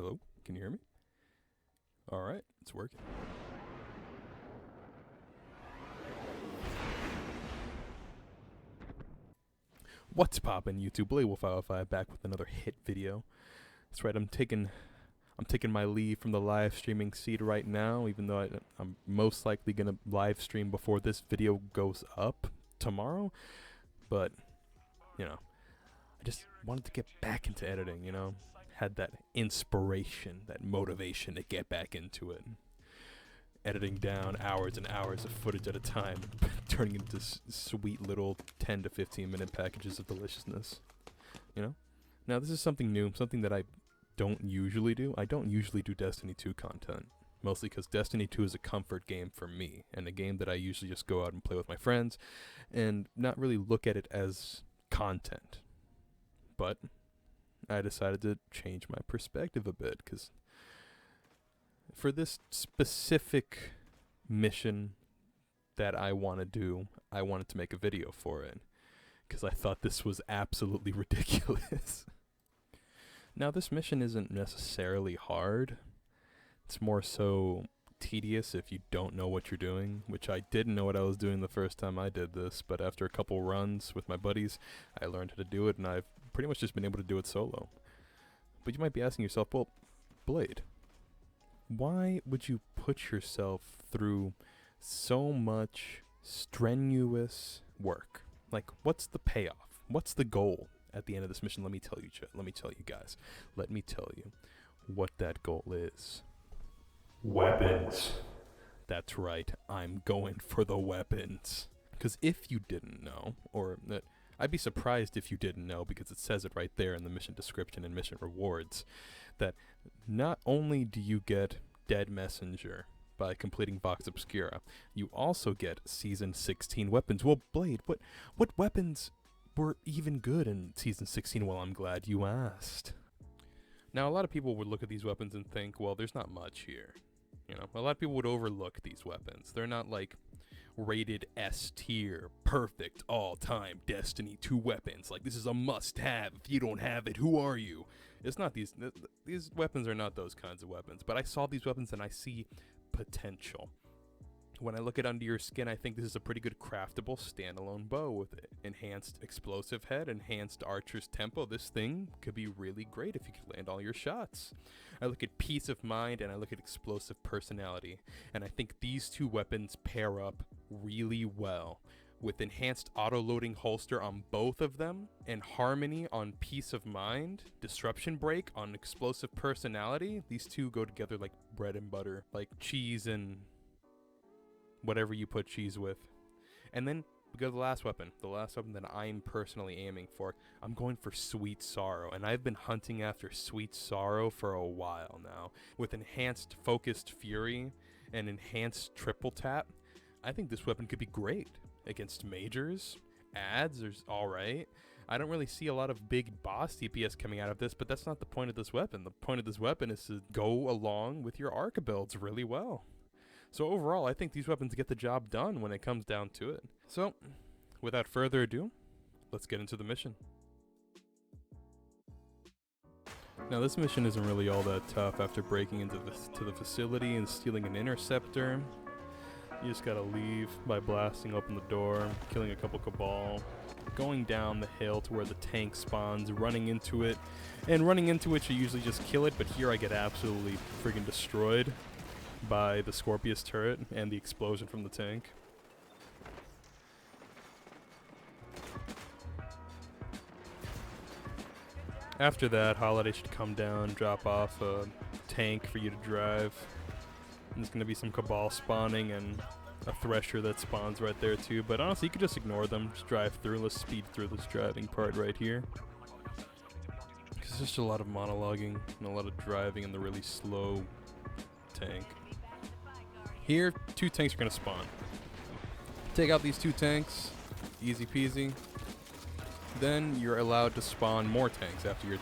Hello? Can you hear me? Alright, it's working. What's poppin', YouTube? LAKEY back with another hit video. That's right, I'm taking my leave from the live streaming seat right now, even though I'm most likely gonna live stream before this video goes up tomorrow. But, you know, I just wanted to get back into editing, you know? Had that inspiration, that motivation to get back into it. Editing down hours and hours of footage at a time, turning into sweet little 10 to 15 minute packages of deliciousness, you know? Now this is something new, something that I don't usually do. I don't usually do Destiny 2 content, mostly because Destiny 2 is a comfort game for me, and a game that I usually just go out and play with my friends, and not really look at it as content. But I decided to change my perspective a bit, because for this specific mission that I want to do, I wanted to make a video for it, because I thought this was absolutely ridiculous. Now, this mission isn't necessarily hard. It's more so tedious if you don't know what you're doing, which I didn't know what I was doing the first time I did this, but after a couple runs with my buddies, I learned how to do it, and I've pretty much just been able to do it solo. But you might be asking yourself, well, Blade, why would you put yourself through so much strenuous work? Like, what's the payoff? What's the goal at the end of this mission? Let me tell you, let me tell you guys. Let me tell you what that goal is. Weapons. That's right, I'm going for the weapons. Because if you didn't know, or I'd be surprised if you didn't know, because it says it right there in the mission description and mission rewards, that not only do you get Dead Messenger by completing Vox Obscura, you also get Season 16 weapons. Well, Blade, what weapons were even good in Season 16? Well, I'm glad you asked. Now, a lot of people would look at these weapons and think, well, there's not much here. You know, a lot of people would overlook these weapons. They're not like rated S tier, perfect, all-time Destiny 2 weapons. Like, this is a must-have. If you don't have it, who are you? It's not these weapons are not those kinds of weapons. But I saw these weapons and I see potential. When I look at under your skin, I think this is a pretty good craftable standalone bow with enhanced explosive head, enhanced archer's tempo. This thing could be really great if you could land all your shots. I look at peace of mind and I look at explosive personality, and I think these two weapons pair up really well. With enhanced auto-loading holster on both of them, and harmony on peace of mind, disruption break on explosive personality, these two go together like bread and butter, like cheese and whatever you put cheese with. And then we go to the last weapon that I'm personally aiming for. I'm going for Sweet Sorrow, and I've been hunting after Sweet Sorrow for a while now. With enhanced focused fury and enhanced triple tap, I think this weapon could be great against majors. Ads are alright. I don't really see a lot of big boss DPS coming out of this, but that's not the point of this weapon. The point of this weapon is to go along with your arc builds really well. So overall, I think these weapons get the job done when it comes down to it. So, without further ado, let's get into the mission. Now, this mission isn't really all that tough after breaking into the facility and stealing an interceptor. You just gotta leave by blasting open the door, killing a couple Cabal, going down the hill to where the tank spawns, running into it. And running into it, you usually just kill it, but here I get absolutely friggin' destroyed by the Scorpius turret and the explosion from the tank. After that, Holiday should come down, drop off a tank for you to drive. And there's going to be some Cabal spawning and a Thresher that spawns right there too, but honestly you could just ignore them, just drive through. Let's speed through this driving part right here. Because there's just a lot of monologuing and a lot of driving in the really slow tank. Here, 2 tanks are going to spawn. Take out these 2 tanks, easy peasy. Then you're allowed to spawn more tanks after your,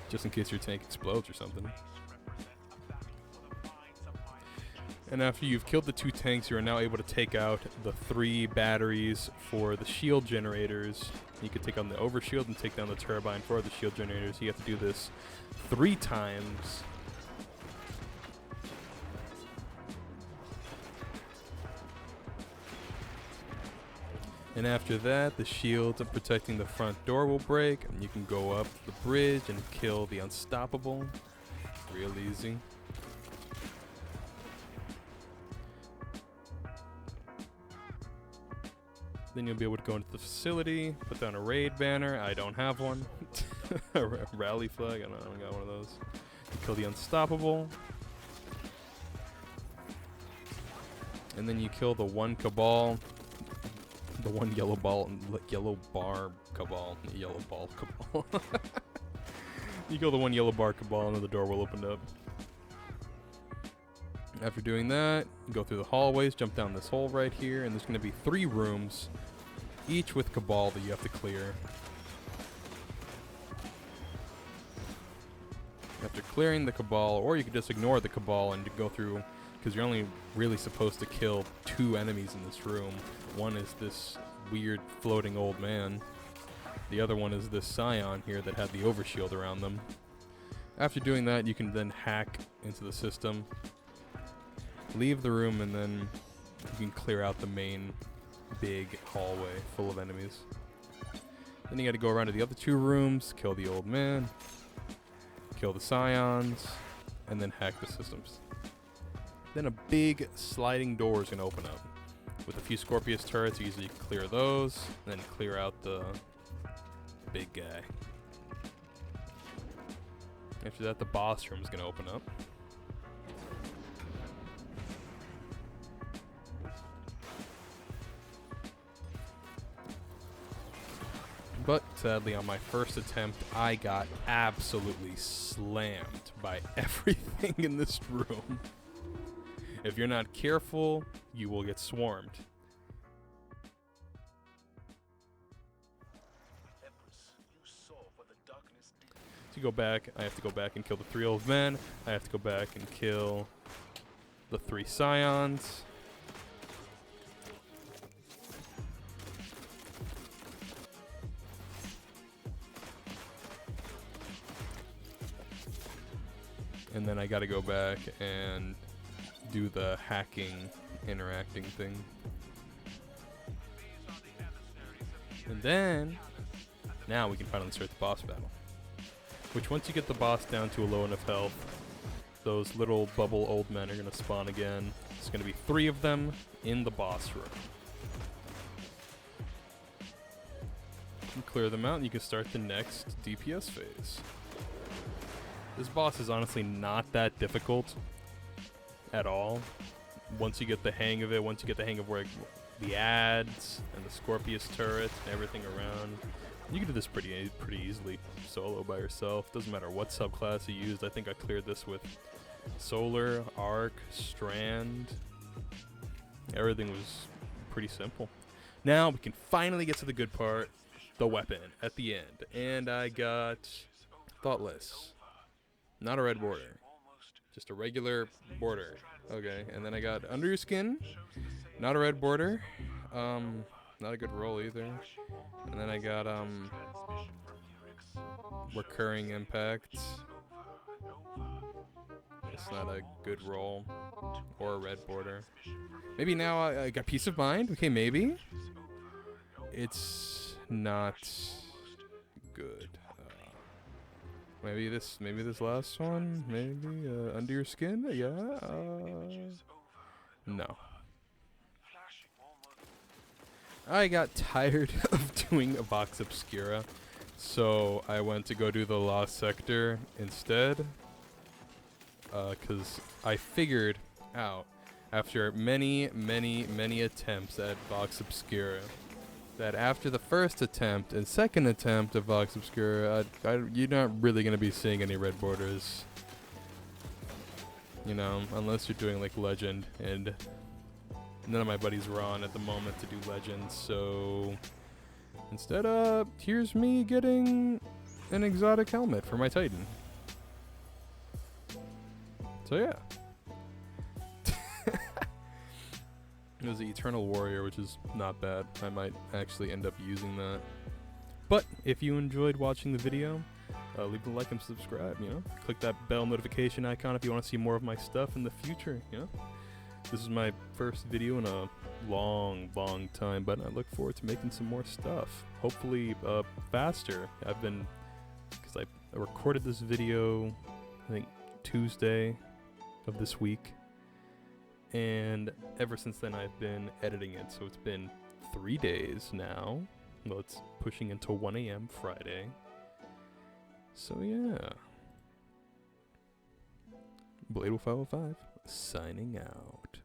just in case your tank explodes or something. And after you've killed the 2 tanks, you are now able to take out the 3 batteries for the shield generators. You can take on the overshield and take down the turbine for the shield generators. You have to do this 3 times And after that, the shields of protecting the front door will break, and you can go up the bridge and kill the unstoppable. Real easy. Then you'll be able to go into the facility, put down a raid banner. I don't have one. A rally flag. I don't got one of those. You kill the unstoppable. And then you kill the one cabal. The one yellow bar cabal. Yellow ball cabal. You kill the one yellow bar cabal and then the door will open up. After doing that, you go through the hallways, jump down this hole right here, and there's going to be 3 rooms, each with cabal that you have to clear. After clearing the cabal, or you could just ignore the cabal and go through, because you're only really supposed to kill 2 enemies in this room. One is this weird floating old man. The other one is this scion here that had the overshield around them. After doing that, you can then hack into the system, leave the room, and then you can clear out the main big hallway full of enemies. Then you gotta go around to the other 2 rooms, kill the old man, kill the scions, and then hack the systems. Then a big sliding door is gonna open up. With a few Scorpius turrets, you usually clear those, and then clear out the big guy. After that, the boss room is gonna open up. But sadly, on my first attempt, I got absolutely slammed by everything in this room. If you're not careful, you will get swarmed. To go back, I have to go back and kill the 3 old men. I have to go back and kill the 3 scions. And then I gotta go back and do the hacking, interacting thing. And then, now we can finally start the boss battle. Which once you get the boss down to a low enough health, those little bubble old men are gonna spawn again. There's gonna be 3 of them in the boss room. You can clear them out and you can start the next DPS phase. This boss is honestly not that difficult at all. Once you get the hang of it, once you get the hang of where the ads and the Scorpius turret and everything around, you can do this pretty easily solo by yourself. Doesn't matter what subclass you used. I think I cleared this with Solar, Arc, Strand. Everything was pretty simple. Now we can finally get to the good part, the weapon at the end. And I got Thoughtless. Not a red border, just a regular border. Okay, and then I got Under Your Skin, not a red border, not a good roll either. And then I got Recurring Impact. It's not a good roll, or a red border. Maybe now I got Peace of Mind. Okay, maybe. It's not good. Maybe this last one, maybe Under Your Skin, yeah. No. I got tired of doing a Vox Obscura, so I went to go do the Lost Sector instead. Cause I figured out after many attempts at Vox Obscura that after the first attempt and second attempt at Vox Obscura, you're not really going to be seeing any red borders. You know, unless you're doing like Legend, and none of my buddies were on at the moment to do Legend, so instead, here's me getting an exotic helmet for my Titan. So yeah. It was the Eternal Warrior, which is not bad. I might actually end up using that. But if you enjoyed watching the video, leave a like and subscribe, you know? Click that bell notification icon if you want to see more of my stuff in the future, you know? This is my first video in a long time, but I look forward to making some more stuff. Hopefully faster. Because I recorded this video, I think Tuesday of this week, and ever since then I've been editing it, so it's been 3 days now. Well, it's pushing into 1 a.m. Friday. So yeah. Blade 505 signing out.